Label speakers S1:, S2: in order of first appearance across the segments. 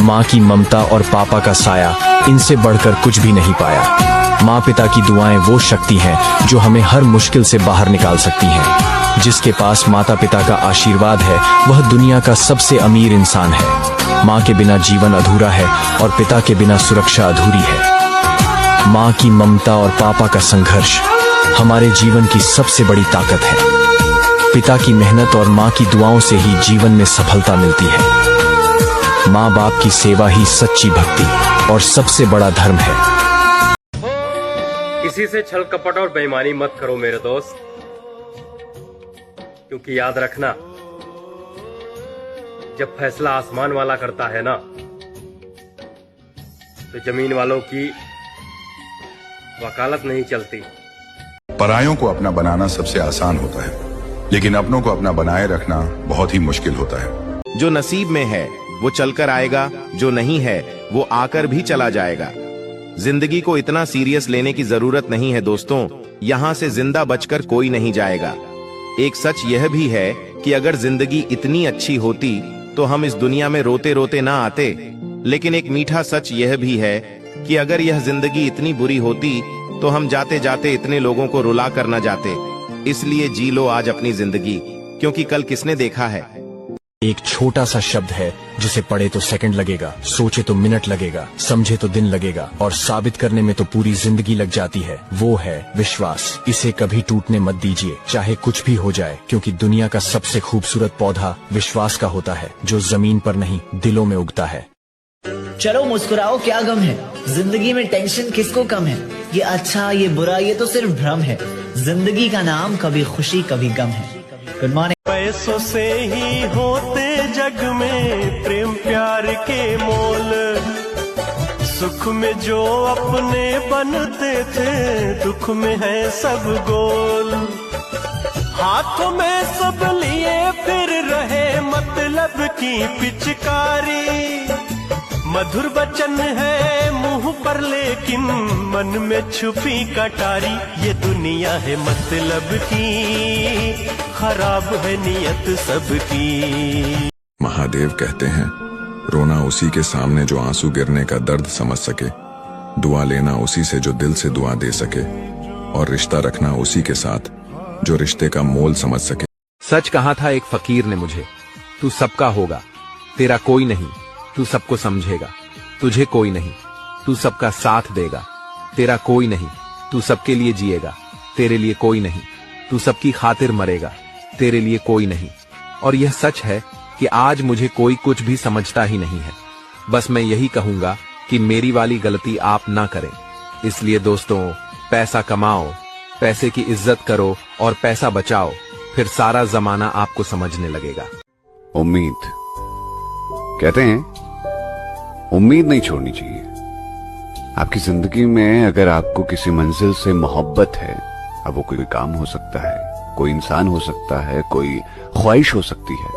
S1: माँ की ममता और पापा का साया इनसे बढ़कर कुछ भी नहीं पाया। माँ पिता की दुआएं वो शक्ति हैं जो हमें हर मुश्किल से बाहर निकाल सकती हैं। जिसके पास माता पिता का आशीर्वाद है वह दुनिया का सबसे अमीर इंसान है। माँ के बिना जीवन अधूरा है और पिता के बिना सुरक्षा अधूरी है। माँ की ममता और पापा का संघर्ष हमारे जीवन की सबसे बड़ी ताकत है। पिता की मेहनत और माँ की दुआओं से ही जीवन में सफलता मिलती है। माँ बाप की सेवा ही सच्ची भक्ति और सबसे बड़ा धर्म है।
S2: किसी से छल कपट और बेईमानी मत करो मेरे दोस्त, क्योंकि याद रखना, जब फैसला आसमान वाला करता है ना, तो जमीन वालों की वकालत नहीं चलती।
S3: परायों को अपना बनाना सबसे आसान होता है, लेकिन अपनों को अपना बनाए रखना बहुत ही मुश्किल होता है।
S4: जो नसीब में है वो चलकर आएगा, जो नहीं है वो आकर भी चला जाएगा। जिंदगी को इतना सीरियस लेने की जरूरत नहीं है दोस्तों, यहाँ से जिंदा बचकर कोई नहीं जाएगा। एक सच यह भी है कि अगर जिंदगी इतनी अच्छी होती तो हम इस दुनिया में रोते रोते ना आते। लेकिन एक मीठा सच यह भी है कि अगर यह जिंदगी इतनी बुरी होती तो हम जाते जाते इतने लोगों को रुला कर न जाते। इसलिए जी लो आज अपनी जिंदगी, क्योंकि कल किसने देखा है।
S1: एक छोटा सा शब्द है जिसे पढ़े तो सेकंड लगेगा, सोचे तो मिनट लगेगा, समझे तो दिन लगेगा और साबित करने में तो पूरी जिंदगी लग जाती है। वो है विश्वास। इसे कभी टूटने मत दीजिए, चाहे कुछ भी हो जाए, क्योंकि दुनिया का सबसे खूबसूरत पौधा विश्वास का होता है, जो जमीन पर नहीं दिलों में उगता है।
S5: चलो मुस्कुराओ, क्या गम है, जिंदगी में टेंशन किसको कम है। ये अच्छा ये बुरा ये तो सिर्फ भ्रम है, जिंदगी का नाम कभी खुशी कभी गम है। Good morning.
S6: पैसों से ही होते जग में प्रेम प्यार के मोल, सुख में जो अपने बनते थे दुख में है सब गोल। हाथों में सब लिए फिर रहे मतलब की पिचकारी, मधुर वचन है मुंह पर लेकिन मन में छुपी कटारी। ये दुनिया है मतलब की, खराब है नियत सबकी।
S3: महादेव कहते हैं, रोना उसी के सामने जो आंसू गिरने का दर्द समझ सके, दुआ लेना उसी से जो दिल से दुआ दे सके, और रिश्ता रखना उसी के साथ जो रिश्ते का मोल समझ सके।
S7: सच कहा था एक फकीर ने मुझे, तू सबका होगा, तेरा कोई नहीं, तू सबको समझेगा। तुझे कोई नहीं, तू सबका साथ देगा। तेरा कोई नहीं, तू सबके लिए जिएगा। तेरे लिए कोई नहीं, तू सबकी खातिर मरेगा। तेरे लिए कोई नहीं। और यह सच है कि आज मुझे कोई कुछ भी समझता ही नहीं है। बस मैं यही कहूंगा कि मेरी वाली गलती आप ना करें। इसलिए दोस्तों, पैसा कमाओ, पैसे की इज्जत करो और पैसा बचाओ, फिर सारा जमाना आपको समझने लगेगा।
S8: उम्मीद कहते हैं, उम्मीद नहीं छोड़नी चाहिए। आपकी जिंदगी में अगर आपको किसी मंजिल से मोहब्बत है, अब वो कोई काम हो सकता है, कोई इंसान हो सकता है, कोई ख्वाहिश हो सकती है,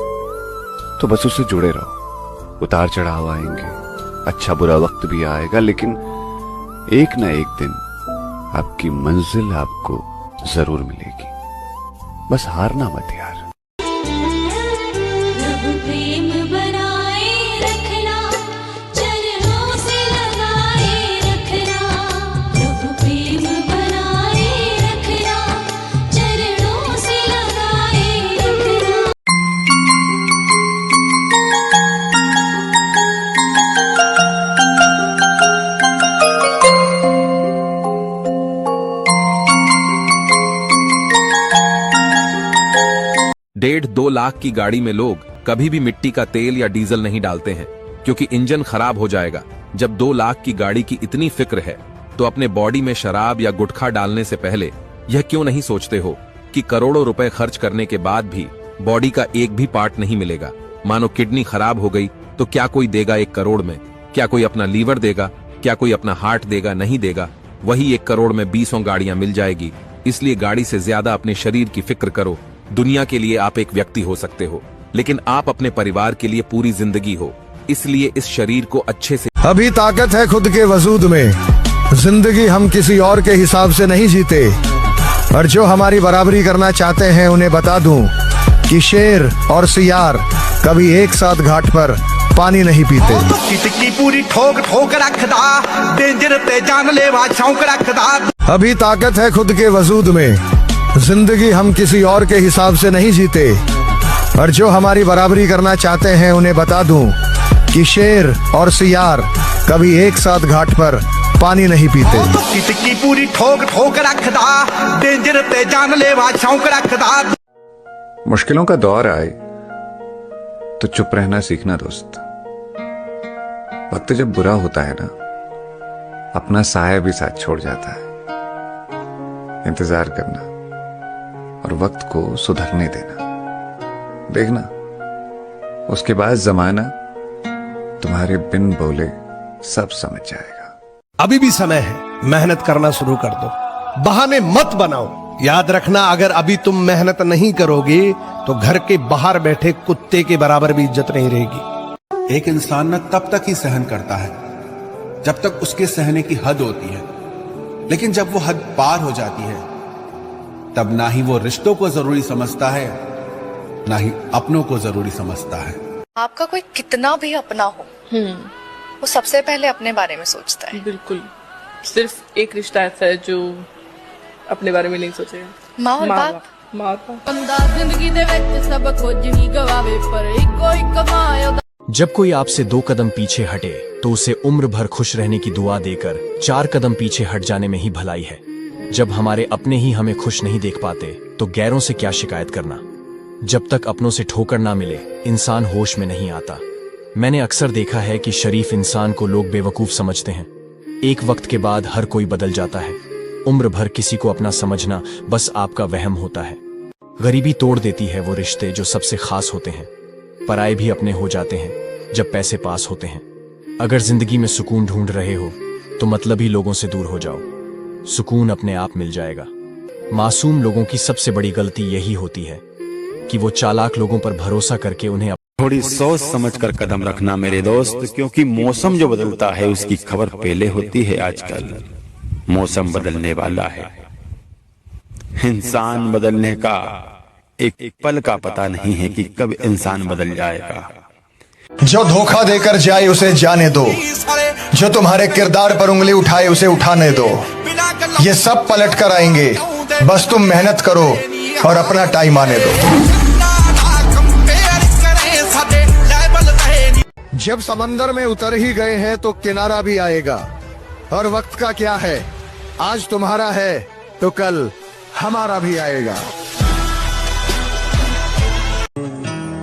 S8: तो बस उससे जुड़े रहो। उतार चढ़ाव आएंगे, अच्छा बुरा वक्त भी आएगा, लेकिन एक ना एक दिन आपकी मंजिल आपको जरूर मिलेगी। बस हारना मत यार।
S7: डेढ़ 2 लाख की गाड़ी में लोग कभी भी मिट्टी का तेल या डीजल नहीं डालते हैं, क्योंकि इंजन खराब हो जाएगा। जब 2 लाख की गाड़ी की इतनी फिक्र है तो अपने बॉडी में शराब या गुटखा डालने से पहले यह क्यों नहीं सोचते हो कि करोड़ों रुपए खर्च करने के बाद भी बॉडी का एक भी पार्ट नहीं मिलेगा। मानो किडनी खराब हो गई तो क्या कोई देगा 1 करोड़ में? क्या कोई अपना लीवर देगा? क्या कोई अपना हार्ट देगा? नहीं देगा। वही 1 करोड़ में 20 गाड़ियां मिल जाएगी। इसलिए गाड़ी से ज्यादा अपने शरीर की फिक्र करो। दुनिया के लिए आप एक व्यक्ति हो सकते हो, लेकिन आप अपने परिवार के लिए पूरी जिंदगी हो। इसलिए इस शरीर को अच्छे से।
S9: अभी ताकत है खुद के वजूद में, जिंदगी हम किसी और के हिसाब से नहीं जीते। और जो हमारी बराबरी करना चाहते हैं उन्हें बता दूं कि शेर और सियार कभी एक साथ घाट पर पानी नहीं पीते।
S10: किटकी पूरी ठोक ठोक रखदा, डेंजर ते जानलेवा शौक रखदा।
S9: अभी ताकत है खुद के वजूद में, जिंदगी हम किसी और के हिसाब से नहीं जीते। और जो हमारी बराबरी करना चाहते हैं उन्हें बता दूं कि शेर और सियार कभी एक साथ घाट पर पानी नहीं पीते।
S10: किटकी पूरी ठोक ठोक रखदा, डेंजर ते जानलेवा शौक रखदा।
S8: मुश्किलों का दौर आए तो चुप रहना सीखना दोस्त। वक्त जब बुरा होता है ना, अपना साया भी साथ छोड़ जाता है। इंतजार करना और वक्त को सुधरने देना, देखना उसके बाद जमाना तुम्हारे बिन बोले सब समझ जाएगा।
S11: अभी भी समय है, मेहनत करना शुरू कर दो, बहाने मत बनाओ। याद रखना, अगर अभी तुम मेहनत नहीं करोगे तो घर के बाहर बैठे कुत्ते के बराबर भी इज्जत नहीं रहेगी।
S12: एक इंसान न तब तक ही सहन करता है जब तक उसके सहने की हद होती है, लेकिन जब वो हद पार हो जाती है तब ना ही वो रिश्तों को जरूरी समझता है, ना ही अपनों को जरूरी समझता है।
S13: आपका कोई कितना भी अपना हो, वो सबसे पहले अपने बारे में सोचता है।
S14: बिल्कुल, सिर्फ एक रिश्ता ऐसा है जो अपने बारे में नहीं सोचेगा।
S13: माँ और बाप।
S14: बंदा जिंदगी दे विच सब कुछ ही गवावे, पर इको इक माया।
S1: जब कोई आपसे 2 कदम पीछे हटे तो उसे उम्र भर खुश रहने की दुआ देकर 4 कदम पीछे हट जाने में ही भलाई है। जब हमारे अपने ही हमें खुश नहीं देख पाते तो गैरों से क्या शिकायत करना। जब तक अपनों से ठोकर ना मिले इंसान होश में नहीं आता। मैंने अक्सर देखा है कि शरीफ इंसान को लोग बेवकूफ समझते हैं। एक वक्त के बाद हर कोई बदल जाता है। उम्र भर किसी को अपना समझना बस आपका वहम होता है। गरीबी तोड़ देती है वो रिश्ते जो सबसे खास होते हैं। पराये भी अपने हो जाते हैं जब पैसे पास होते हैं। अगर जिंदगी में सुकून ढूंढ रहे हो तो मतलबी लोगों से दूर हो जाओ, सुकून अपने आप मिल जाएगा। मासूम लोगों की सबसे बड़ी गलती यही होती है कि वो चालाक लोगों पर भरोसा करके उन्हें
S15: थोड़ी सोच समझ कर कदम रखना मेरे दोस्त, क्योंकि मौसम जो बदलता है उसकी खबर पहले होती है। आजकल मौसम बदलने वाला है, इंसान बदलने का एक पल का पता नहीं है कि कब इंसान बदल जाएगा।
S9: जो धोखा देकर जाए उसे जाने दो, जो तुम्हारे किरदार पर उंगली उठाए उसे उठाने दो। ये सब पलट कर आएंगे, बस तुम मेहनत करो और अपना टाइम आने दो। जब समंदर में उतर ही गए हैं तो किनारा भी आएगा। और वक्त का क्या है, आज तुम्हारा है तो कल हमारा भी आएगा।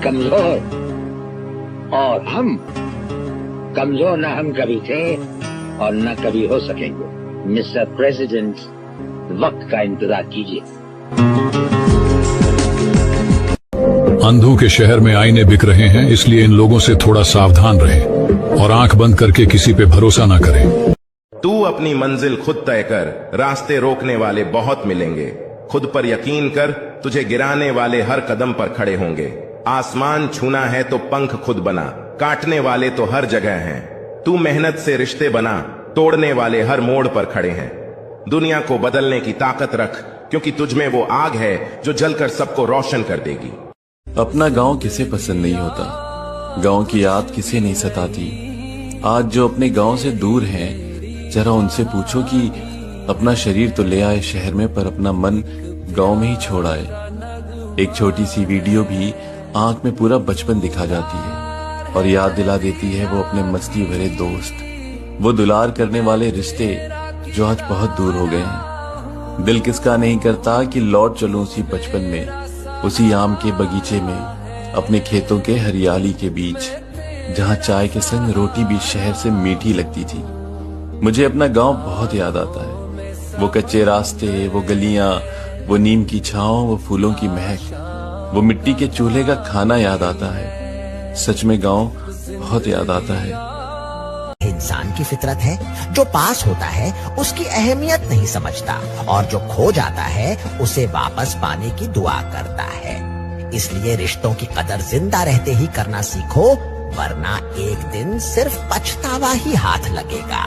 S16: कमजोर और हम कमजोर न हम कभी थे और न कभी हो सकेंगे। मिस्टर प्रेसिडेंट, वक्त का इंतजार कीजिए।
S17: अंधों के शहर में आईने बिक रहे हैं, इसलिए इन लोगों से थोड़ा सावधान रहें और आंख बंद करके किसी पे भरोसा ना करें।
S4: तू अपनी मंजिल खुद तय कर, रास्ते रोकने वाले बहुत मिलेंगे। खुद पर यकीन कर, तुझे गिराने वाले हर कदम पर खड़े होंगे। आसमान छूना है तो पंख खुद बना, काटने वाले तो हर जगह हैं। तू मेहनत से रिश्ते बना, तोड़ने वाले हर मोड़ पर खड़े हैं। दुनिया को बदलने की ताकत रख, क्योंकि तुझमें वो आग है जो जलकर सबको रोशन कर देगी।
S18: अपना गांव किसे पसंद नहीं होता, गांव की याद किसे नहीं सताती। आज जो अपने गांव से दूर हैं, जरा उनसे पूछो कि अपना शरीर तो ले आए शहर में, पर अपना मन गांव में ही छोड़ आए। एक छोटी सी वीडियो भी आंख में पूरा बचपन दिखा जाती है और याद दिला देती है वो अपने मस्ती भरे दोस्त, वो दुलार करने वाले रिश्ते जो आज बहुत दूर हो गए हैं। दिल किसका नहीं करता कि लौट चलूं उसी बचपन में, उसी आम के बगीचे में, अपने खेतों के हरियाली के बीच, जहां चाय के संग रोटी भी शहर से मीठी लगती थी। मुझे अपना गांव बहुत याद आता है। वो कच्चे रास्ते, वो गलियां, वो नीम की छांव, वो फूलों की महक, वो मिट्टी के चूल्हे का खाना याद आता है। सच में गांव बहुत याद आता है।
S19: इंसान की फितरत है, जो पास होता है उसकी अहमियत नहीं समझता और जो खो जाता है उसे वापस पाने की दुआ करता है। इसलिए रिश्तों की कदर जिंदा रहते ही करना सीखो, वरना एक दिन सिर्फ पछतावा ही हाथ लगेगा।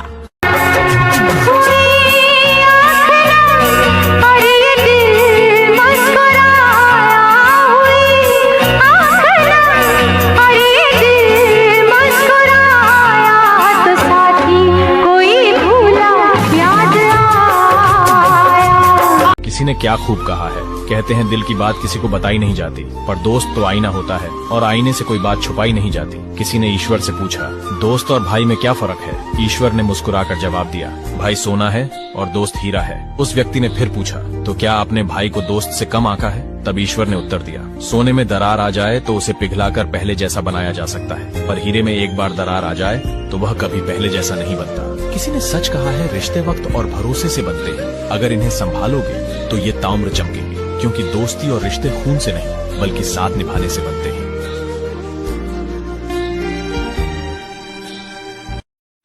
S1: ने क्या खूब कहा है, कहते हैं दिल की बात किसी को बताई नहीं जाती, पर दोस्त तो आईना होता है और आईने से कोई बात छुपाई नहीं जाती। किसी ने ईश्वर से पूछा, दोस्त और भाई में क्या फर्क है? ईश्वर ने मुस्कुराकर जवाब दिया, भाई सोना है और दोस्त हीरा है। उस व्यक्ति ने फिर पूछा, तो क्या आपने भाई को दोस्त से कम आंका है? तब ईश्वर ने उत्तर दिया, सोने में दरार आ जाए तो उसे पिघलाकर पहले जैसा बनाया जा सकता है, पर हीरे में एक बार दरार आ जाए तो वह कभी पहले जैसा नहीं बनता। किसी ने सच कहा है, रिश्ते वक्त और भरोसे से बनते हैं, अगर इन्हें संभालोगे तो ये ताम्र चमकेंगे, क्योंकि दोस्ती और रिश्ते खून से नहीं बल्कि साथ निभाने से बनते हैं।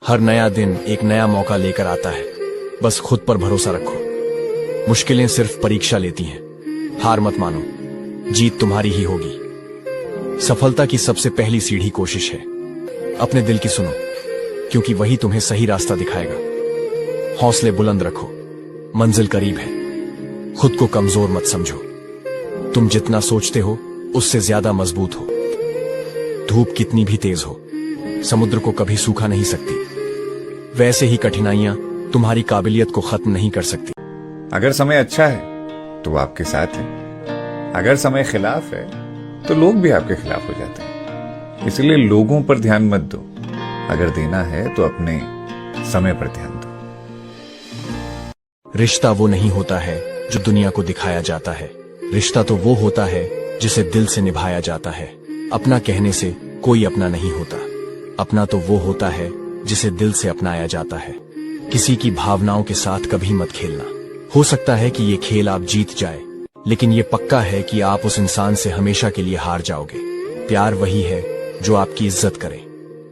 S1: हर नया दिन एक नया मौका लेकर आता है, बस खुद पर भरोसा रखो। मुश्किलें सिर्फ परीक्षा लेती हैं, हार मत मानो, जीत तुम्हारी ही होगी। सफलता की सबसे पहली सीढ़ी कोशिश है। अपने दिल की सुनो, क्योंकि वही तुम्हें सही रास्ता दिखाएगा। हौसले बुलंद रखो, मंजिल करीब है। खुद को कमजोर मत समझो, तुम जितना सोचते हो उससे ज्यादा मजबूत हो। धूप कितनी भी तेज हो, समुद्र को कभी सूखा नहीं सकती, वैसे ही कठिनाइयां तुम्हारी काबिलियत को खत्म नहीं कर सकती।
S20: अगर समय अच्छा है तो वो आपके साथ है, अगर समय खिलाफ है तो लोग भी आपके खिलाफ हो जाते हैं। इसलिए लोगों पर ध्यान मत दो, अगर देना है तो अपने समय पर ध्यान दो।
S1: रिश्ता वो नहीं होता है जो दुनिया को दिखाया जाता है, रिश्ता तो वो होता है जिसे दिल से निभाया जाता है। अपना कहने से कोई अपना नहीं होता, अपना तो वो होता है जिसे दिल से अपनाया जाता है। किसी की भावनाओं के साथ कभी मत खेलना। हो सकता है कि ये खेल आप जीत जाए, लेकिन ये पक्का है कि आप उस इंसान से हमेशा के लिए हार जाओगे। प्यार वही है जो आपकी इज्जत करे,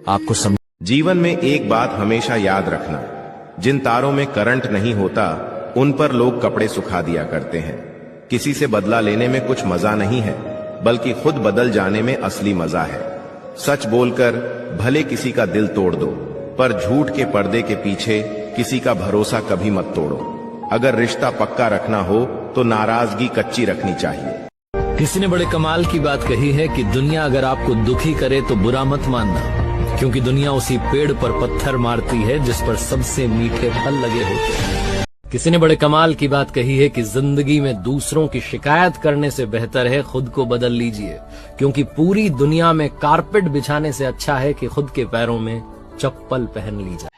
S1: आपको समझ।
S4: जीवन में एक बात हमेशा याद रखना, जिन तारों में करंट नहीं होता उन पर लोग कपड़े सुखा दिया करते हैं। किसी से बदला लेने में कुछ मजा नहीं है, बल्कि खुद बदल जाने में असली मजा है। सच बोलकर भले किसी का दिल तोड़ दो, पर झूठ के पर्दे के पीछे किसी का भरोसा कभी मत तोड़ो। अगर रिश्ता पक्का रखना हो तो नाराजगी कच्ची रखनी चाहिए।
S21: किसी ने बड़े कमाल की बात कही है कि दुनिया अगर आपको दुखी करे तो बुरा मत मानना, क्योंकि दुनिया उसी पेड़ पर पत्थर मारती है जिस पर सबसे मीठे फल लगे होते हैं। किसी ने बड़े कमाल की बात कही है कि जिंदगी में दूसरों की शिकायत करने से बेहतर है खुद को बदल लीजिए, क्योंकि पूरी दुनिया में कारपेट बिछाने से अच्छा है कि खुद के पैरों में चप्पल पहन ली जाए।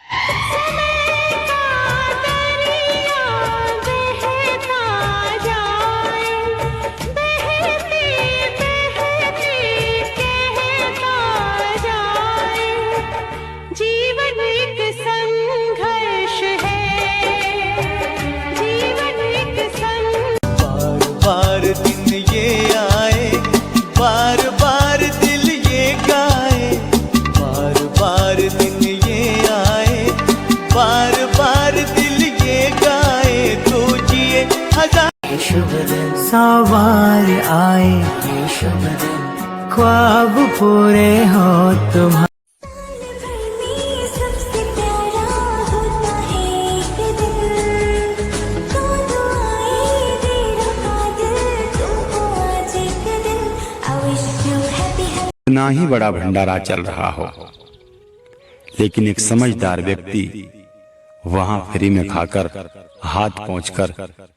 S22: सवार आए ख्वाब पूरे हो तुम्हारे।
S15: ना ही बड़ा भंडारा चल रहा हो, लेकिन एक समझदार व्यक्ति वहां फ्री में खाकर हाथ पहुंचकर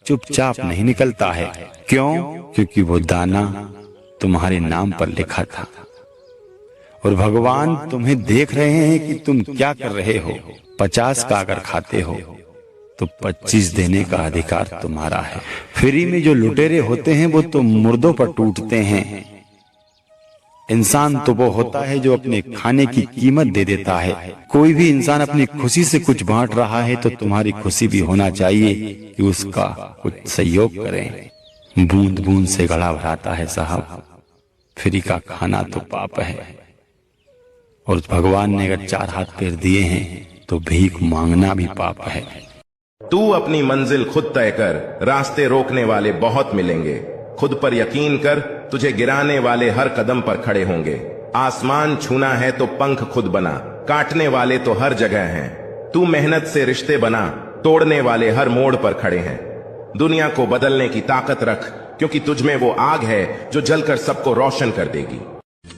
S15: चुपचाप नहीं निकलता है। क्यों? क्योंकि वो दाना तुम्हारे नाम पर लिखा था और भगवान तुम्हें देख रहे हैं कि तुम क्या कर रहे हो। 50 का अगर खाते हो तो 25 देने का अधिकार तुम्हारा है। फ्री में जो लुटेरे होते हैं वो तो मुर्दों पर टूटते हैं। इंसान तो वो होता है जो अपने खाने की कीमत दे देता है। कोई भी इंसान अपनी खुशी से कुछ बांट रहा है तो तुम्हारी खुशी भी होना चाहिए कि उसका कुछ सहयोग करें। बूंद बूंद से गला भराता है साहब, फ्री का खाना तो पाप है। और भगवान ने अगर 4 हाथ पैर दिए हैं तो भीख मांगना भी पाप है।
S4: तू अपनी मंजिल खुद तय कर, रास्ते रोकने वाले बहुत मिलेंगे। खुद पर यकीन कर, तुझे गिराने वाले हर कदम पर खड़े होंगे। आसमान छूना है तो पंख खुद बना, काटने वाले तो हर जगह हैं। तू मेहनत से रिश्ते बना, तोड़ने वाले हर मोड़ पर खड़े हैं। दुनिया को बदलने की ताकत रख, क्योंकि तुझमें वो आग है जो जलकर सबको रोशन कर देगी।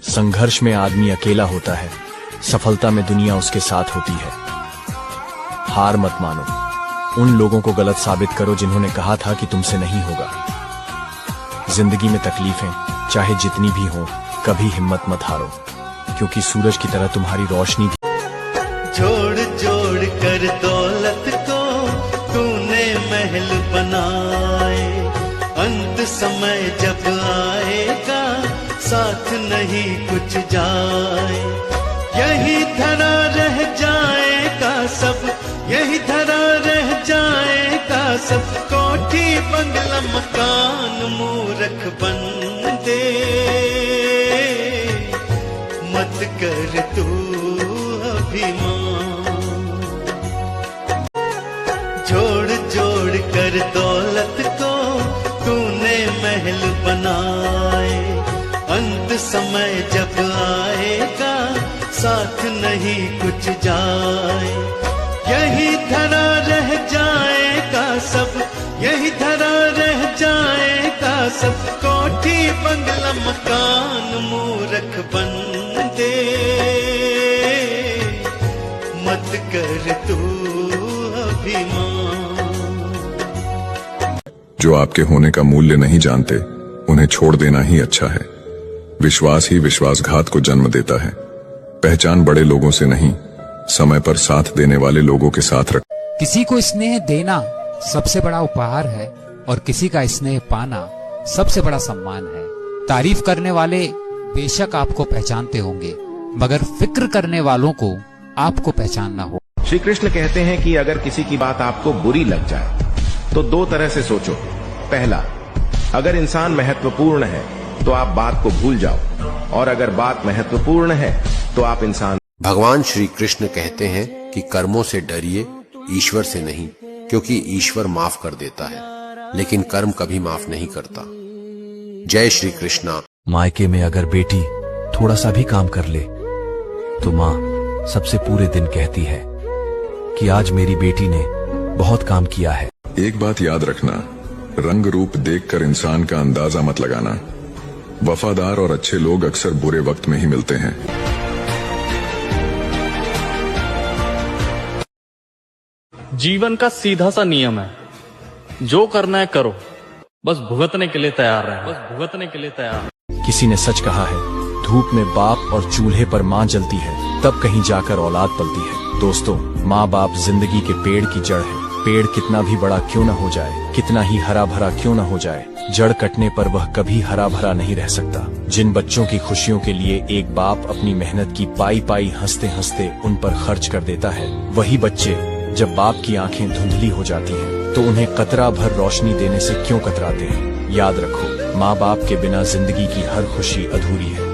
S1: संघर्ष में आदमी अकेला होता है, सफलता में दुनिया उसके साथ होती है। हार मत मानो, उन लोगों को गलत साबित करो जिन्होंने कहा था कि तुमसे नहीं होगा। जिंदगी में तकलीफें चाहे जितनी भी हो, कभी हिम्मत मत हारो, क्योंकि सूरज की तरह तुम्हारी रोशनी भी।
S6: जोड़ जोड़ कर दौलत को तूने महल बनाए, अंत समय जब आएगा साथ नहीं कुछ जाए। यही धरा रह जाएगा सब, यही धरा रह जाएगा सब, कोठी बंगला मकान मूर्ख बंदे, मत कर तू अभिमान। जोड़ जोड़ कर दौलत को तूने महल बनाए, अंत समय जब आएगा साथ नहीं कुछ जाए। यही धरा रह जाएगा सब, यही धरा रह जाएगा सब, कोठी बंगला मकान मूर्ख बंदे, मत कर तू अभिमान।
S3: जो आपके होने का मूल्य नहीं जानते उन्हें छोड़ देना ही अच्छा है। विश्वास ही विश्वासघात को जन्म देता है। पहचान बड़े लोगों से नहीं, समय पर साथ देने वाले लोगों के साथ रख।
S2: किसी को स्नेह देना सबसे बड़ा उपहार है और किसी का स्नेह पाना सबसे बड़ा सम्मान है। तारीफ करने वाले बेशक आपको पहचानते होंगे, मगर फिक्र करने वालों को आपको पहचानना हो।
S4: श्री कृष्ण कहते हैं कि अगर किसी की बात आपको बुरी लग जाए तो दो तरह से सोचो। पहला, अगर इंसान महत्वपूर्ण है तो आप बात को भूल जाओ, और अगर बात महत्वपूर्ण है तो आप इंसान।
S5: भगवान श्री कृष्ण कहते हैं कि कर्मों से डरिए, ईश्वर से नहीं, क्योंकि ईश्वर माफ कर देता है लेकिन कर्म कभी माफ नहीं करता। जय श्री कृष्णा।
S23: मायके में अगर बेटी थोड़ा सा भी काम कर ले तो माँ सबसे पूरे दिन कहती है कि आज मेरी बेटी ने बहुत काम किया है।
S3: एक बात याद रखना, रंग रूप देखकर इंसान का अंदाजा मत लगाना। वफादार और अच्छे लोग अक्सर बुरे वक्त में ही मिलते हैं।
S24: जीवन का सीधा सा नियम है, जो करना है करो, बस भुगतने के लिए तैयार रहे, बस भुगतने के लिए तैयार।
S1: किसी ने सच कहा है, धूप में बाप और चूल्हे पर माँ जलती है तब कहीं जाकर औलाद पलती है। दोस्तों, माँ बाप जिंदगी के पेड़ की जड़ है। पेड़ कितना भी बड़ा क्यों न हो जाए, कितना ही हरा भरा क्यों न हो जाए, जड़ कटने पर वह कभी हरा भरा नहीं रह सकता। जिन बच्चों की खुशियों के लिए एक बाप अपनी मेहनत की पाई पाई हंसते हंसते उन पर खर्च कर देता है, वही बच्चे जब बाप की आंखें धुंधली हो जाती हैं तो उन्हें कतरा भर रोशनी देने से क्यों कतराते हैं। याद रखो, माँ बाप के बिना जिंदगी की हर खुशी अधूरी है।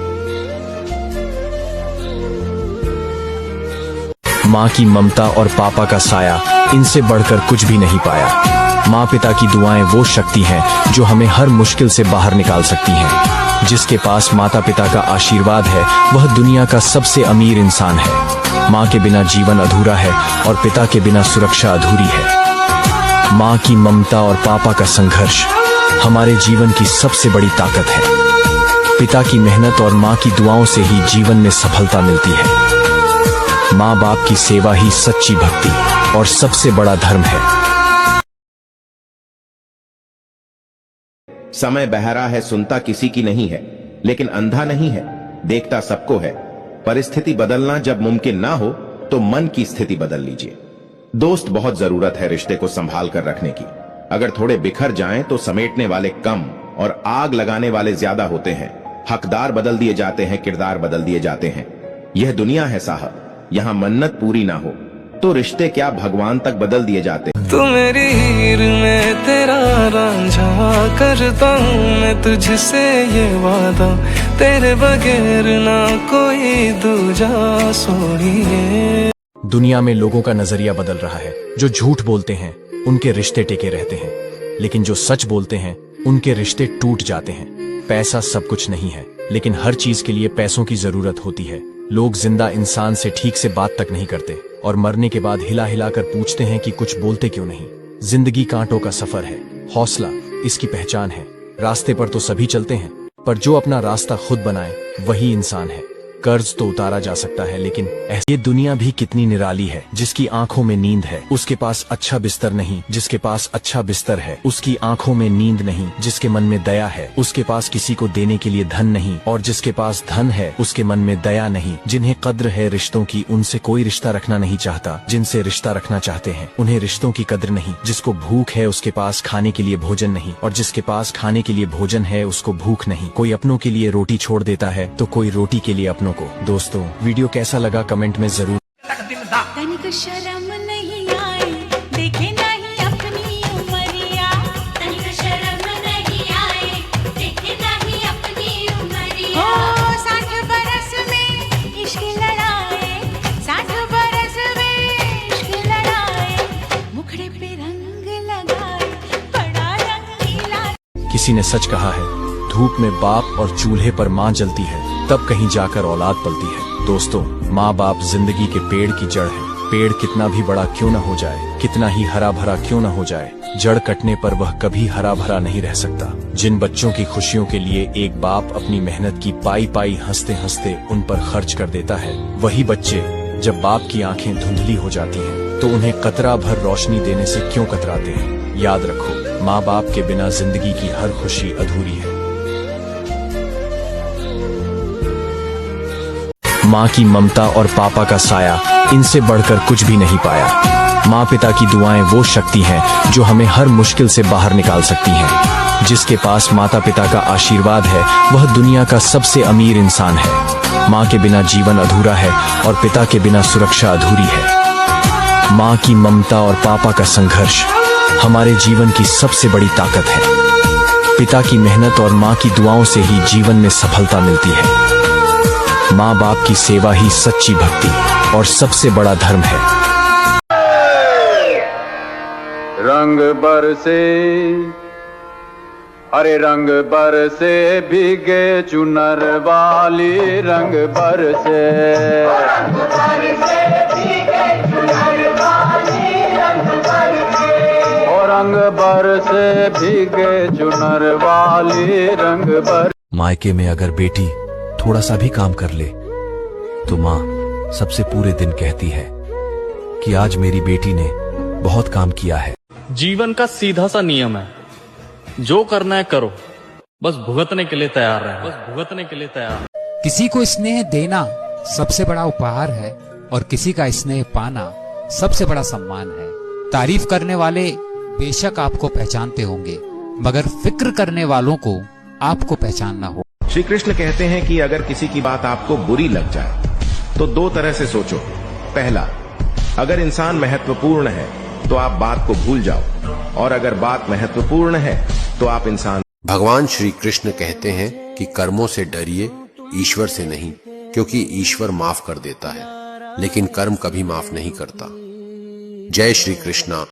S1: माँ की ममता और पापा का साया, इनसे बढ़कर कुछ भी नहीं पाया। माँ पिता की दुआएं वो शक्ति हैं जो हमें हर मुश्किल से बाहर निकाल सकती हैं। जिसके पास माता पिता का आशीर्वाद है वह दुनिया का सबसे अमीर इंसान है। माँ के बिना जीवन अधूरा है और पिता के बिना सुरक्षा अधूरी है। माँ की ममता और पापा का संघर्ष हमारे जीवन की सबसे बड़ी ताकत है। पिता की मेहनत और माँ की दुआओं से ही जीवन में सफलता मिलती है। माँ बाप की सेवा ही सच्ची भक्ति और सबसे बड़ा धर्म है।
S4: समय बहरा है, सुनता किसी की नहीं है, लेकिन अंधा नहीं है, देखता सबको है। परिस्थिति बदलना जब मुमकिन ना हो तो मन की स्थिति बदल लीजिए। दोस्त बहुत जरूरत है रिश्ते को संभाल कर रखने की। अगर थोड़े बिखर जाएं तो समेटने वाले कम और आग लगाने वाले ज्यादा होते हैं। हकदार बदल दिए जाते हैं, किरदार बदल दिए जाते हैं। यह दुनिया है साहब, यहाँ मन्नत पूरी ना हो तो रिश्ते क्या भगवान तक बदल दिए जाते हैं।
S6: तू मेरी हीर में तेरा रांझा करता हूँ मैं तुझसे ये वादा, तेरे बगैर ना कोई दूजा सोनिए।
S1: दुनिया में लोगों का नजरिया बदल रहा है। जो झूठ बोलते हैं उनके रिश्ते टिके रहते हैं, लेकिन जो सच बोलते हैं उनके रिश्ते टूट जाते हैं। पैसा सब कुछ नहीं है, लेकिन हर चीज के लिए पैसों की जरूरत होती है। लोग जिंदा इंसान से ठीक से बात तक नहीं करते और मरने के बाद हिला हिला कर पूछते हैं कि कुछ बोलते क्यों नहीं। जिंदगी कांटों का सफर है, हौसला इसकी पहचान है। रास्ते पर तो सभी चलते हैं, पर जो अपना रास्ता खुद बनाए वही इंसान है। कर्ज तो उतारा जा सकता है, लेकिन ये दुनिया भी कितनी निराली है। जिसकी आंखों में नींद है उसके पास अच्छा बिस्तर नहीं, जिसके पास अच्छा बिस्तर है उसकी आंखों में नींद नहीं। जिसके मन में दया है उसके पास किसी को देने के लिए धन नहीं, और जिसके पास धन है उसके मन में दया नहीं। जिन्हें कद्र है रिश्तों की उनसे कोई रिश्ता रखना नहीं चाहता, जिनसे रिश्ता रखना चाहते हैं उन्हें रिश्तों की कद्र नहीं। जिसको भूख है उसके पास खाने के लिए भोजन नहीं, और जिसके पास खाने के लिए भोजन है उसको भूख नहीं। कोई अपनों के लिए रोटी छोड़ देता है तो कोई रोटी के लिए अपनों को। दोस्तों, वीडियो कैसा लगा कमेंट में जरूर।
S7: तनिक शर्म नहीं आए, देखे नहीं अपनी उमरिया। तनिक शर्म नहीं आए, देखे नहीं अपनी उमरिया। ओ 60 बरस में इश्क लड़ाए, 60 बरस में इश्क लड़ाए, मुखड़े पे रंग लगाए, बड़ा रंगीला।
S1: किसी ने सच कहा है, धूप में बाप और चूल्हे पर माँ जलती है तब कहीं जाकर औलाद पलती है। दोस्तों, माँ बाप जिंदगी के पेड़ की जड़ है। पेड़ कितना भी बड़ा क्यों न हो जाए, कितना ही हरा भरा क्यों न हो जाए, जड़ कटने पर वह कभी हरा भरा नहीं रह सकता। जिन बच्चों की खुशियों के लिए एक बाप अपनी मेहनत की पाई पाई हंसते हंसते उन पर खर्च कर देता है, वही बच्चे जब बाप की आंखें धुंधली हो जाती हैं तो उन्हें कतरा भर रोशनी देने से क्यों कतराते हैं। याद रखो, माँ बाप के बिना जिंदगी की हर खुशी अधूरी है। माँ की ममता और पापा का साया, इनसे बढ़कर कुछ भी नहीं पाया। माँ पिता की दुआएं वो शक्ति हैं जो हमें हर मुश्किल से बाहर निकाल सकती हैं। जिसके पास माता पिता का आशीर्वाद है वह दुनिया का सबसे अमीर इंसान है। माँ के बिना जीवन अधूरा है और पिता के बिना सुरक्षा अधूरी है। माँ की ममता और पापा का संघर्ष हमारे जीवन की सबसे बड़ी ताकत है। पिता की मेहनत और माँ की दुआओं से ही जीवन में सफलता मिलती है। माँ बाप की सेवा ही सच्ची भक्ति और सबसे बड़ा धर्म है।
S8: रंग बरसे, अरे रंग बरसे भीगे चुनर वाली, रंग बरसे, रंग बरसे भीगे चुनर वाली, रंग बरसे, और रंग बरसे भीगे चुनर वाली, रंग बरसे।
S23: मायके में अगर बेटी थोड़ा सा भी काम कर ले तो माँ सबसे पूरे दिन कहती है कि आज मेरी बेटी ने बहुत काम किया है।
S24: जीवन का सीधा सा नियम है, जो करना है करो, बस भुगतने के लिए तैयार रहे, बस भुगतने के लिए तैयार।
S2: किसी को स्नेह देना सबसे बड़ा उपहार है और किसी का स्नेह पाना सबसे बड़ा सम्मान है। तारीफ करने वाले बेशक आपको पहचानते होंगे, मगर फिक्र करने वालों को आपको पहचानना हो।
S4: श्री कृष्ण कहते हैं कि अगर किसी की बात आपको बुरी लग जाए तो दो तरह से सोचो। पहला, अगर इंसान महत्वपूर्ण है तो आप बात को भूल जाओ, और अगर बात महत्वपूर्ण है तो आप इंसान।
S5: भगवान श्री कृष्ण कहते हैं कि कर्मों से डरिए, ईश्वर से नहीं, क्योंकि ईश्वर माफ कर देता है लेकिन कर्म कभी माफ नहीं करता। जय श्री कृष्णा।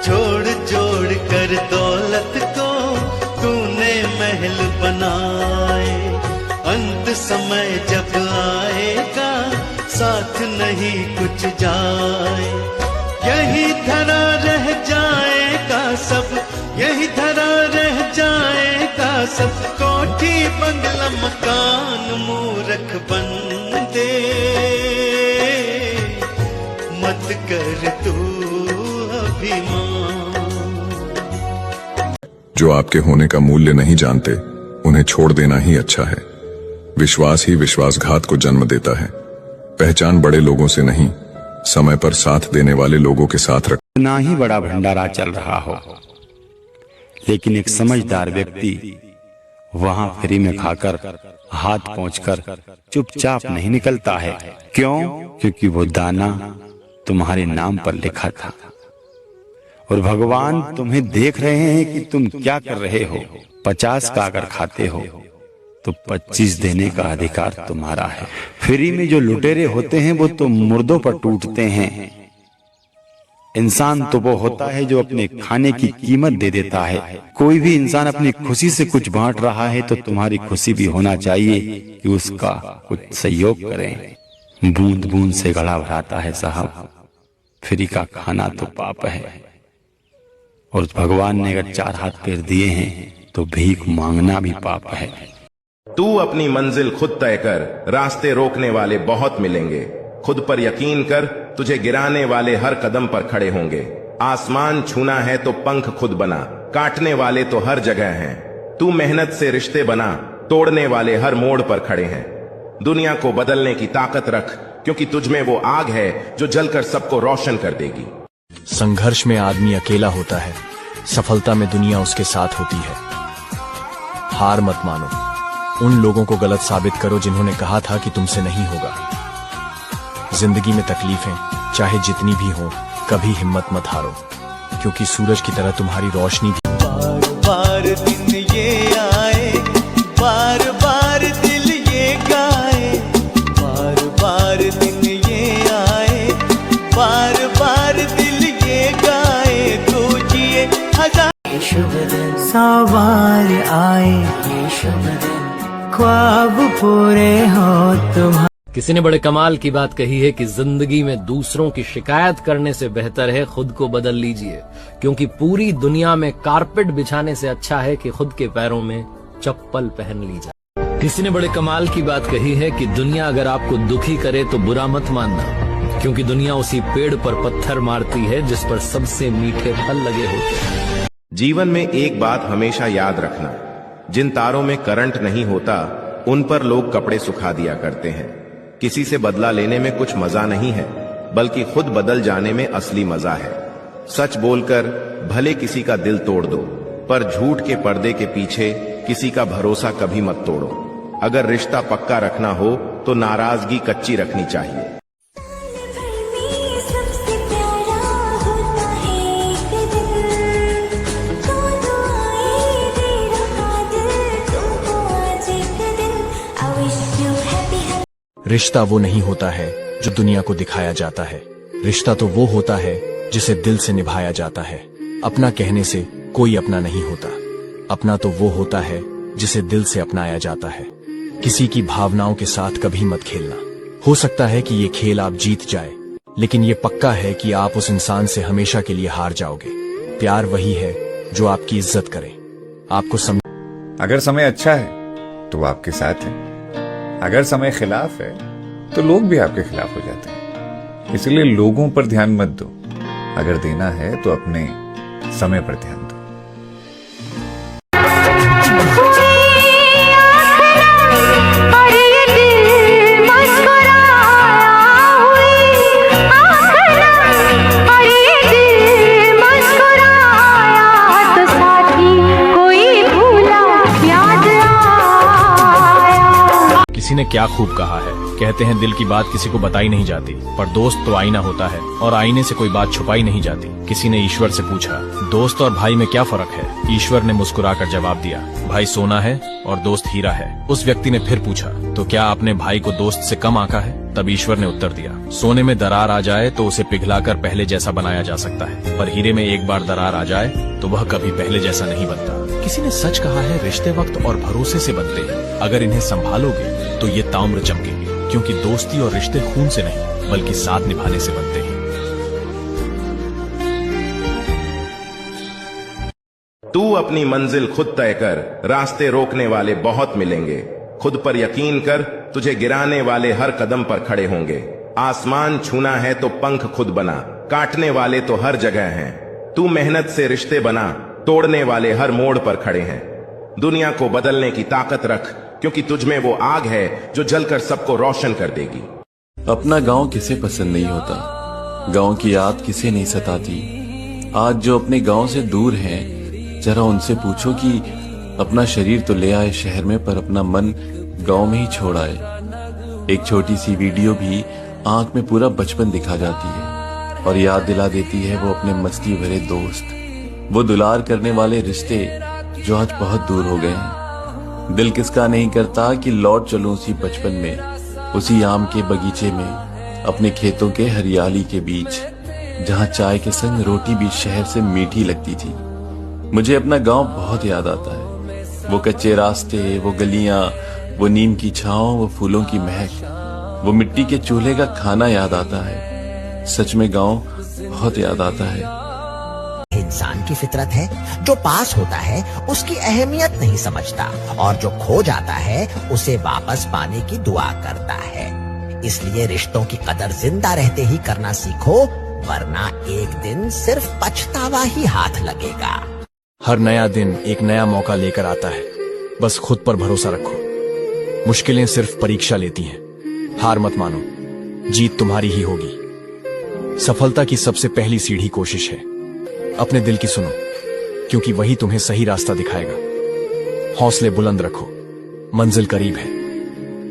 S6: जोड़ जोड़ कर दौलत को तूने महल बनाए, अंत समय जब आएगा साथ नहीं कुछ जाए। यही धरा रह जाएगा सब, यही धरा रह जाएगा सब, कोठी बंगला मकान मूर्ख बंदे, मत कर तू अभिमान।
S3: जो आपके होने का मूल्य नहीं जानते उन्हें छोड़ देना ही अच्छा है। विश्वास ही विश्वासघात को जन्म देता है। पहचान बड़े लोगों से नहीं, समय पर साथ देने वाले लोगों के साथ रख।
S15: ना ही बड़ा भंडारा चल रहा हो, लेकिन एक समझदार व्यक्ति वहां फ्री में खाकर हाथ पहुंचकर चुपचाप नहीं निकलता है। क्यों? क्योंकि वो दाना तुम्हारे नाम पर लिखा था और भगवान तुम्हें देख रहे हैं कि तुम क्या कर रहे हो। 50 का अगर खाते हो तो 25 देने का अधिकार तुम्हारा है। फ्री में जो लुटेरे होते हैं वो तो मुर्दों पर टूटते हैं। इंसान तो वो होता है जो अपने खाने की कीमत दे देता है। कोई भी इंसान अपनी खुशी से कुछ बांट रहा है तो तुम्हारी खुशी भी होना चाहिए कि उसका कुछ सहयोग करें। बूंद बूंद से घड़ा भराता है साहब, फ्री का खाना तो पाप है। और भगवान ने अगर 4 हाथ पैर दिए हैं तो भीख मांगना भी पाप है।
S4: तू अपनी मंजिल खुद तय कर, रास्ते रोकने वाले बहुत मिलेंगे। खुद पर यकीन कर, तुझे गिराने वाले हर कदम पर खड़े होंगे। आसमान छूना है तो पंख खुद बना, काटने वाले तो हर जगह हैं। तू मेहनत से रिश्ते बना, तोड़ने वाले हर मोड़ पर खड़े हैं। दुनिया को बदलने की ताकत रख, क्योंकि तुझमें वो आग है जो जलकर सबको रोशन कर देगी।
S1: संघर्ष में आदमी अकेला होता है, सफलता में दुनिया उसके साथ होती है। हार मत मानो, उन लोगों को गलत साबित करो जिन्होंने कहा था कि तुमसे नहीं होगा। जिंदगी में तकलीफें चाहे जितनी भी हो, कभी हिम्मत मत हारो, क्योंकि सूरज की तरह तुम्हारी रोशनी भी।
S6: बार बार दिन ये आए, बार बार दिल ये गाए, बार बार दिन ये आए, बार बार दिल ये गाए, तो जिए हजार।
S22: शुभ दिन सवार आए, ये शुभ दिन ख्वाब पूरे हो तुम्हारे।
S21: किसी ने बड़े कमाल की बात कही है कि जिंदगी में दूसरों की शिकायत करने से बेहतर है खुद को बदल लीजिए, क्योंकि पूरी दुनिया में कारपेट बिछाने से अच्छा है कि खुद के पैरों में चप्पल पहन ली जाए। किसी ने बड़े कमाल की बात कही है कि दुनिया अगर आपको दुखी करे तो बुरा मत मानना, क्योंकि दुनिया उसी पेड़ पर पत्थर मारती है जिस पर सबसे मीठे फल लगे होते हैं।
S4: जीवन में एक बात हमेशा याद रखना, जिन तारों में करंट नहीं होता उन पर लोग कपड़े सुखा दिया करते हैं। किसी से बदला लेने में कुछ मजा नहीं है, बल्कि खुद बदल जाने में असली मजा है। सच बोलकर भले किसी का दिल तोड़ दो, पर झूठ के पर्दे के पीछे किसी का भरोसा कभी मत तोड़ो। अगर रिश्ता पक्का रखना हो तो नाराजगी कच्ची रखनी चाहिए।
S1: रिश्ता वो नहीं होता है जो दुनिया को दिखाया जाता है, रिश्ता तो वो होता है जिसे दिल से निभाया जाता है। अपना कहने से कोई अपना नहीं होता, अपना तो वो होता है जिसे दिल से अपनाया जाता है। किसी की भावनाओं के साथ कभी मत खेलना। हो सकता है कि ये खेल आप जीत जाए, लेकिन ये पक्का है कि आप उस इंसान से हमेशा के लिए हार जाओगे। प्यार वही है जो आपकी इज्जत करे, आपको
S20: अगर समय अच्छा है तो वो आपके साथ है, अगर समय खिलाफ है तो लोग भी आपके खिलाफ हो जाते हैं। इसलिए लोगों पर ध्यान मत दो, अगर देना है तो अपने समय पर ध्यान दो।
S1: किसी ने क्या खूब कहा है, कहते हैं दिल की बात किसी को बताई नहीं जाती, पर दोस्त तो आईना होता है और आईने से कोई बात छुपाई नहीं जाती। किसी ने ईश्वर से पूछा, दोस्त और भाई में क्या फर्क है? ईश्वर ने मुस्कुराकर जवाब दिया, भाई सोना है और दोस्त हीरा है। उस व्यक्ति ने फिर पूछा, तो क्या आपने भाई को दोस्त से कम आंका है? तब ईश्वर ने उत्तर दिया, सोने में दरार आ जाए तो उसे पिघलाकर पहले जैसा बनाया जा सकता है, पर हीरे में एक बार दरार आ जाए तो वह कभी पहले जैसा नहीं बनता। किसी ने सच कहा है, रिश्ते वक्त और भरोसे से बनते हैं, अगर इन्हें संभालोगे तो ये ताम्र चमकेंगे, क्योंकि दोस्ती और रिश्ते खून से नहीं बल्कि साथ निभाने से बनते हैं।
S4: तू अपनी मंजिल खुद तय कर, रास्ते रोकने वाले बहुत मिलेंगे। खुद पर यकीन कर, तुझे गिराने वाले हर कदम पर खड़े होंगे। आसमान छूना है तो पंख खुद बना, काटने वाले तो हर जगह हैं। तू मेहनत से रिश्ते बना, तोड़ने वाले हर मोड़ पर खड़े हैं। दुनिया को बदलने की ताकत रख, क्योंकि तुझमें वो आग है जो जलकर सबको रोशन कर देगी।
S18: अपना गांव किसे पसंद नहीं होता, गांव की याद किसे नहीं सताती। आज जो अपने गांव से दूर हैं, जरा उनसे पूछो कि अपना शरीर तो ले आए शहर में, पर अपना मन गांव में ही छोड़ आए। एक छोटी सी वीडियो भी आंख में पूरा बचपन दिखा जाती है और याद दिला देती है वो अपने मस्ती भरे दोस्त, वो दुलार करने वाले रिश्ते जो आज बहुत दूर हो गए हैं। दिल किसका नहीं करता कि लौट चलूं उसी बचपन में, उसी आम के बगीचे में, अपने खेतों के हरियाली के बीच, जहां चाय के संग रोटी भी शहर से मीठी लगती थी। मुझे अपना गांव बहुत याद आता है, वो कच्चे रास्ते, वो गलियां, वो नीम की छांव, वो फूलों की महक, वो मिट्टी के चूल्हे का खाना याद आता है। सच में गांव बहुत याद आता है।
S19: इंसान इंसान की फितरत है, जो पास होता है उसकी अहमियत नहीं समझता और जो खो जाता है उसे वापस पाने की दुआ करता है। इसलिए रिश्तों की कदर जिंदा रहते ही करना सीखो, वरना एक दिन सिर्फ पछतावा ही हाथ लगेगा।
S1: हर नया दिन एक नया मौका लेकर आता है, बस खुद पर भरोसा रखो। मुश्किलें सिर्फ परीक्षा लेती हैं, हार मत मानो, जीत तुम्हारी ही होगी। सफलता की सबसे पहली सीढ़ी कोशिश है। अपने दिल की सुनो, क्योंकि वही तुम्हें सही रास्ता दिखाएगा। हौसले बुलंद रखो, मंजिल करीब है।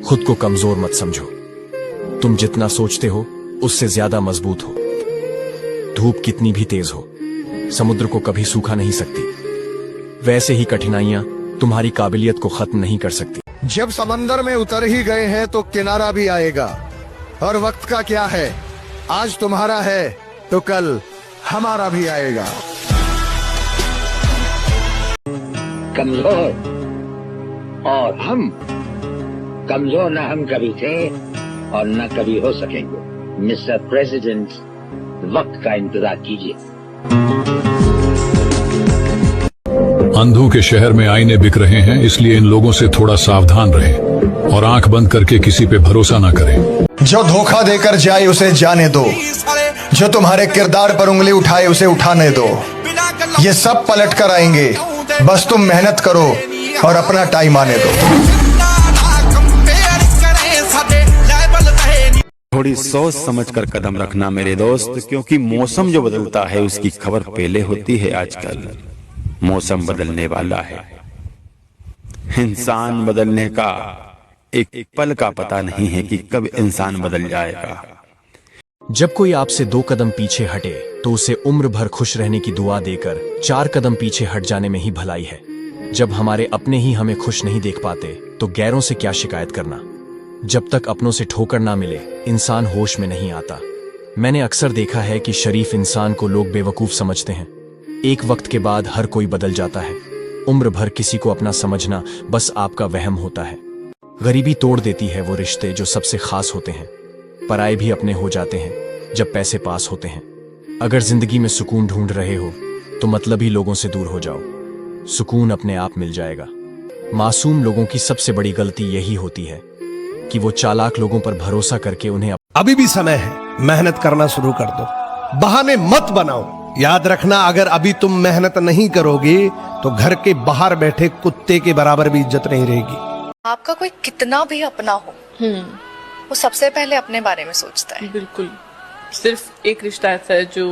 S1: खुद को कमजोर मत समझो, तुम जितना सोचते हो उससे ज्यादा मजबूत हो। धूप कितनी भी तेज हो, समुद्र को कभी सूखा नहीं सकती। वैसे ही कठिनाइयां तुम्हारी काबिलियत को खत्म नहीं कर सकती।
S9: जब समंदर में उतर ही गए हैं तो किनारा भी आएगा। और वक्त का क्या है, आज तुम्हारा है तो कल हमारा भी आएगा।
S16: कमजोर और हम कमजोर न हम कभी थे और न कभी हो सकेंगे। मिस्टर प्रेसिडेंट, वक्त का इंतजार कीजिए।
S17: अंधों के शहर में आईने बिक रहे हैं, इसलिए इन लोगों से थोड़ा सावधान रहें और आंख बंद करके किसी पे भरोसा ना करें।
S9: जो धोखा देकर जाए उसे जाने दो, जो तुम्हारे किरदार पर उंगली उठाए उसे उठाने दो। ये सब पलट कर आएंगे, बस तुम मेहनत करो और अपना टाइम आने दो।
S15: थोड़ी सोच समझकर कदम रखना मेरे दोस्त, क्योंकि मौसम जो बदलता है उसकी खबर पहले होती है। आजकल मौसम बदलने वाला है, इंसान बदलने का एक पल का पता नहीं है कि कब इंसान बदल जाएगा।
S1: जब कोई आपसे 2 कदम पीछे हटे तो उसे उम्र भर खुश रहने की दुआ देकर 4 कदम पीछे हट जाने में ही भलाई है। जब हमारे अपने ही हमें खुश नहीं देख पाते तो गैरों से क्या शिकायत करना। जब तक अपनों से ठोकर ना मिले इंसान होश में नहीं आता। मैंने अक्सर देखा है कि शरीफ इंसान को लोग बेवकूफ समझते हैं। एक वक्त के बाद हर कोई बदल जाता है। उम्र भर किसी को अपना समझना बस आपका वहम होता है। गरीबी तोड़ देती है वो रिश्ते जो सबसे खास होते हैं। पराये भी अपने हो जाते हैं जब पैसे पास होते हैं। अगर जिंदगी में सुकून ढूंढ रहे हो तो मतलबी लोगों से दूर हो जाओ, सुकून अपने आप मिल जाएगा। मासूम लोगों की सबसे बड़ी गलती यही होती है कि वो चालाक लोगों पर भरोसा करके उन्हें
S10: अभी भी समय है, मेहनत करना शुरू कर दो, बहाने मत बनाओ। याद रखना, अगर अभी तुम मेहनत नहीं करोगे तो घर के बाहर बैठे कुत्ते के बराबर भी इज्जत नहीं रहेगी।
S11: आपका कोई कितना भी अपना हो, वो सबसे पहले अपने बारे में सोचता है।
S12: बिल्कुल, सिर्फ एक रिश्ता ऐसा है जो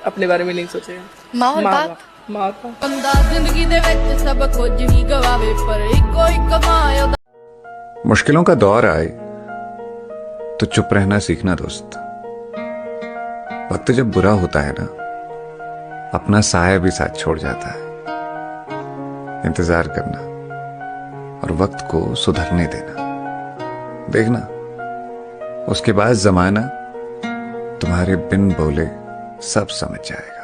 S12: अपने बारे में नहीं सोचेगा।
S11: माँ और बाप।
S14: बंदा जिंदगी दे विच सब कुछ ही गवावे, पर इको इक माया।
S20: मुश्किलों का दौर आए तो चुप रहना सीखना दोस्त। वक्त जब बुरा होता है ना, अपना साया भी साथ छोड़ जाता है। इंतजार करना और वक्त को सुधरने देना। देखना, उसके बाद जमाना तुम्हारे बिन बोले सब समझ जाएगा।